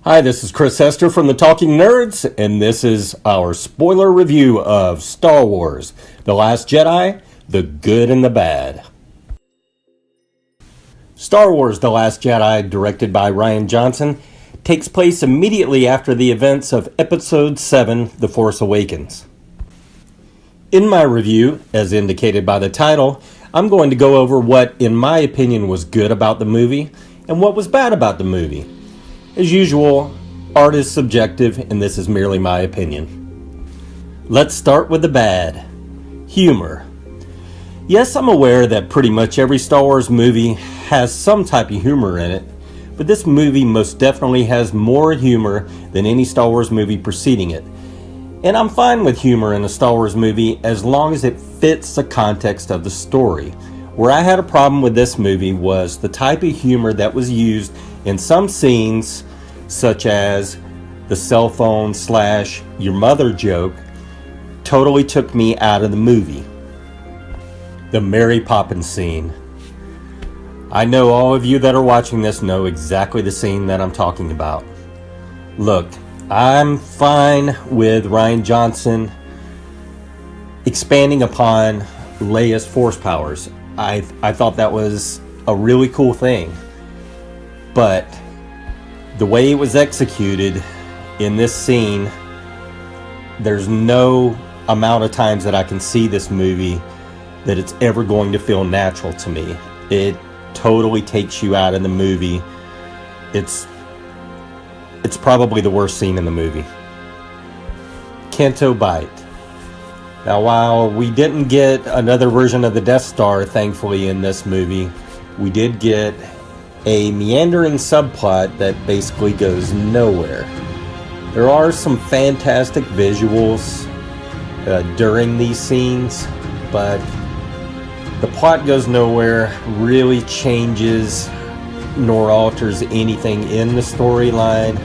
Hi, this is Chris Hester from the Talking Nerds, and this is our spoiler review of Star Wars: The Last Jedi, The Good and the Bad. Star Wars: The Last Jedi, directed by Rian Johnson, takes place immediately after the events of Episode 7, The Force Awakens. In my review, as indicated by the title, I'm going to go over what, in my opinion, was good about the movie and what was bad about the movie. As usual, art is subjective, and this is merely my opinion. Let's start with the bad. Humor. Yes, I'm aware that pretty much every Star Wars movie has some type of humor in it, but this movie most definitely has more humor than any Star Wars movie preceding it. And I'm fine with humor in a Star Wars movie as long as it fits the context of the story. Where I had a problem with this movie was the type of humor that was used in some scenes, such as the cell phone / your mother joke, totally took me out of the movie. The Mary Poppins scene. I know all of you that are watching this know exactly the scene that I'm talking about. Look, I'm fine with Rian Johnson expanding upon Leia's force powers. I thought that was a really cool thing. But the way it was executed in this scene, there's no amount of times that I can see this movie that it's ever going to feel natural to me. It totally takes you out of the movie. It's probably the worst scene in the movie. Canto Bight. Now, while we didn't get another version of the Death Star, thankfully, in this movie, we did get a meandering subplot that basically goes nowhere. There are some fantastic visuals during these scenes, but the plot goes nowhere, really changes nor alters anything in the storyline.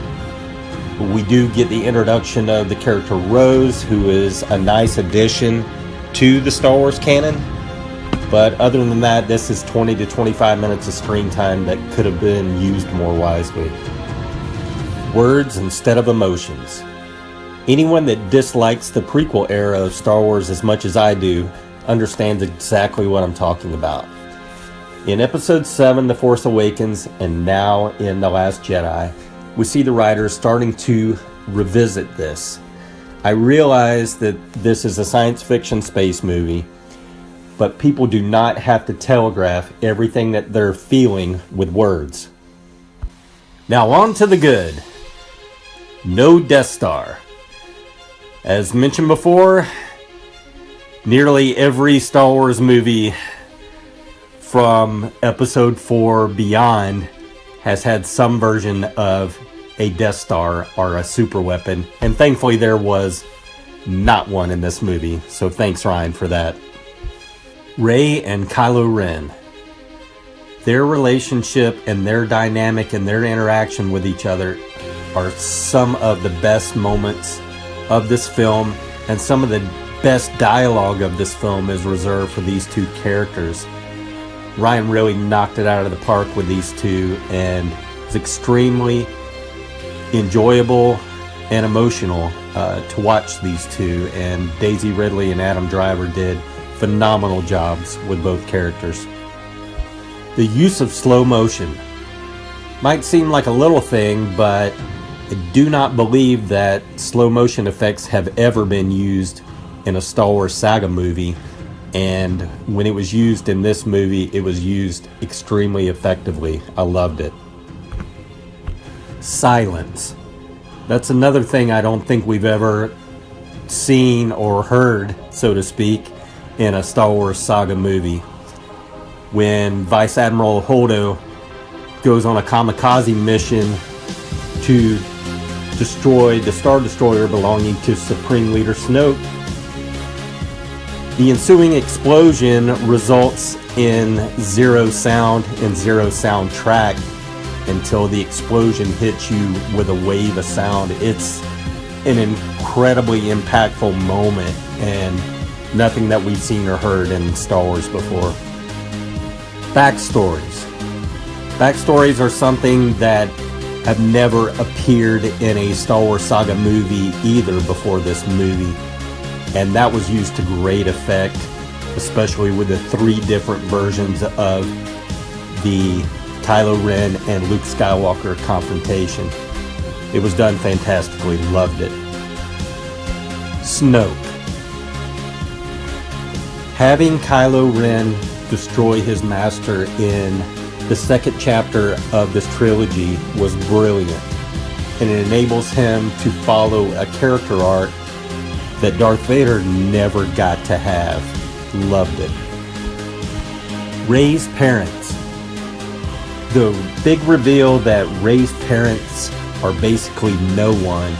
We do get the introduction of the character Rose, who is a nice addition to the Star Wars canon. But other than that, this is 20 to 25 minutes of screen time that could have been used more wisely. Words instead of emotions. Anyone that dislikes the prequel era of Star Wars as much as I do understands exactly what I'm talking about. In Episode 7, The Force Awakens, and now in The Last Jedi, we see the writers starting to revisit this. I realize that this is a science fiction space movie, but people do not have to telegraph everything that they're feeling with words. Now on to the good. No Death Star. As mentioned before, nearly every Star Wars movie from Episode 4 beyond has had some version of a Death Star or a super weapon, and thankfully there was not one in this movie, so thanks Ryan for that. Rey and Kylo Ren. Their relationship and their dynamic and their interaction with each other are some of the best moments of this film, and some of the best dialogue of this film is reserved for these two characters. Ryan really knocked it out of the park with these two, and it's extremely enjoyable and emotional to watch these two, and Daisy Ridley and Adam Driver did phenomenal jobs with both characters. The use of slow motion might seem like a little thing, but I do not believe that slow motion effects have ever been used in a Star Wars saga movie, and when it was used in this movie, it was used extremely effectively. I loved it. Silence. That's another thing I don't think we've ever seen or heard, so to speak, in a Star Wars saga movie. When Vice Admiral Holdo goes on a kamikaze mission to destroy the Star Destroyer belonging to Supreme Leader Snoke, the ensuing explosion results in zero sound and zero soundtrack until the explosion hits you with a wave of sound. It's an incredibly impactful moment, and nothing that we've seen or heard in Star Wars before. Backstories. Backstories are something that have never appeared in a Star Wars Saga movie either before this movie. And that was used to great effect, especially with the 3 different versions of the Kylo Ren and Luke Skywalker confrontation. It was done fantastically. Loved it. Snoke. Having Kylo Ren destroy his master in the second chapter of this trilogy was brilliant, and it enables him to follow a character arc that Darth Vader never got to have. Loved it. Rey's parents. The big reveal that Rey's parents are basically no one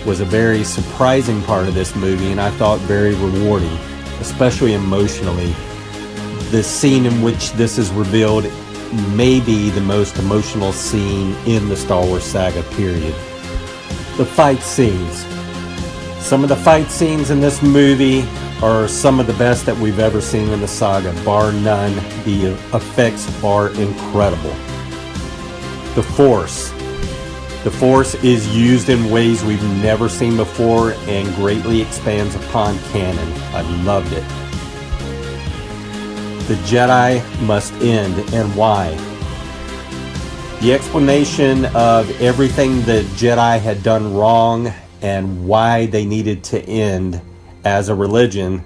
was a very surprising part of this movie, and I thought very rewarding, especially emotionally. The scene in which this is revealed may be the most emotional scene in the Star Wars saga, period. The fight scenes. Some of the fight scenes in this movie are some of the best that we've ever seen in the saga, bar none. The effects are incredible. The Force. The Force is used in ways we've never seen before and greatly expands upon canon. I loved it. The Jedi must end, and why? The explanation of everything the Jedi had done wrong and why they needed to end as a religion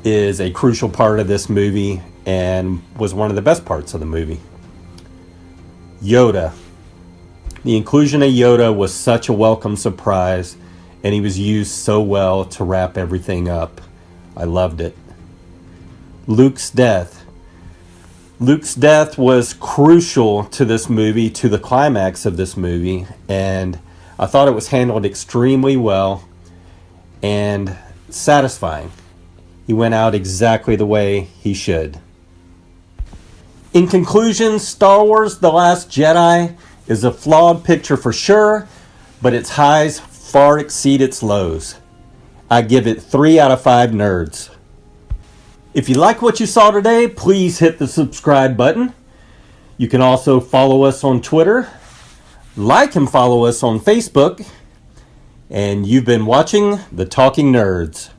is a crucial part of this movie and was one of the best parts of the movie. Yoda. The inclusion of Yoda was such a welcome surprise, and he was used so well to wrap everything up. I loved it. Luke's death. Luke's death was crucial to this movie, to the climax of this movie, and I thought it was handled extremely well and satisfying. He went out exactly the way he should. In conclusion, Star Wars: The Last Jedi is a flawed picture for sure, but its highs far exceed its lows. I give it 3 out of 5 nerds. If you like what you saw today, please hit the subscribe button. You can also follow us on Twitter, like and follow us on Facebook, and you've been watching The Talking Nerds.